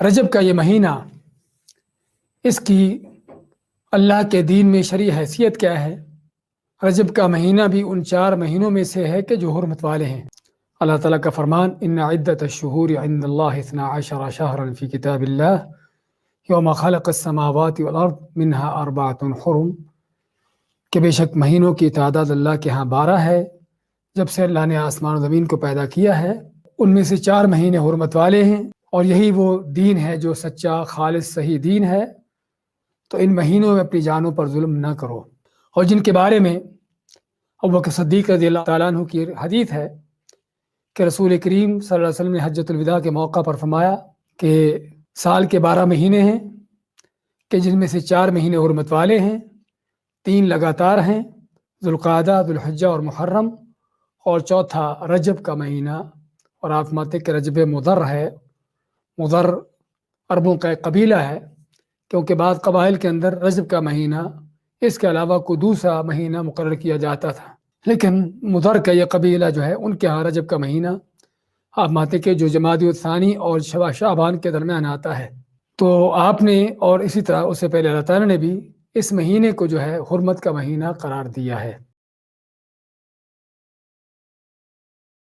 رجب کا یہ مہینہ، اس کی اللہ کے دین میں شرعی حیثیت کیا ہے؟ رجب کا مہینہ بھی ان 4 مہینوں میں سے ہے کہ جو حرمت والے ہیں۔ اللہ تعالیٰ کا فرمان، ان عدت الشہور عند اللہ 12 شہرا فی کتاب اللہ یوم خلق السماوات والارض منہا 4 حرم، کہ بے شک مہینوں کی تعداد اللہ کے ہاں 12 ہے جب سے اللہ نے آسمان و زمین کو پیدا کیا ہے، ان میں سے 4 مہینے حرمت والے ہیں، اور یہی وہ دین ہے جو سچا خالص صحیح دین ہے۔ تو ان مہینوں میں اپنی جانوں پر ظلم نہ کرو، اور جن کے بارے میں ابوبکر صدیق رضی اللہ تعالیٰ عنہ کی حدیث ہے کہ رسول کریم صلی اللہ علیہ وسلم نے حجۃ الوداع کے موقع پر فرمایا کہ سال کے 12 مہینے ہیں کہ جن میں سے 4 مہینے حرمت والے ہیں، 3 لگاتار ہیں، ذوالقعدہ، ذوالحجہ اور محرم، اور چوتھا رجب کا مہینہ۔ اور آپ ماتے کہ رجب مضر ہے، مضر عربوں کا ایک قبیلہ ہے، کیونکہ بعض قبائل کے اندر رجب کا مہینہ اس کے علاوہ کوئی دوسرا مہینہ مقرر کیا جاتا تھا، لیکن مضر کا یہ قبیلہ جو ہے ان کے ہاں رجب کا مہینہ آپ ماتے کہ جو جمادی الثانی اور شعبان کے درمیان آتا ہے۔ تو آپ نے اور اسی طرح اس سے پہلے اللہ تعالیٰ نے بھی اس مہینے کو جو ہے حرمت کا مہینہ قرار دیا ہے۔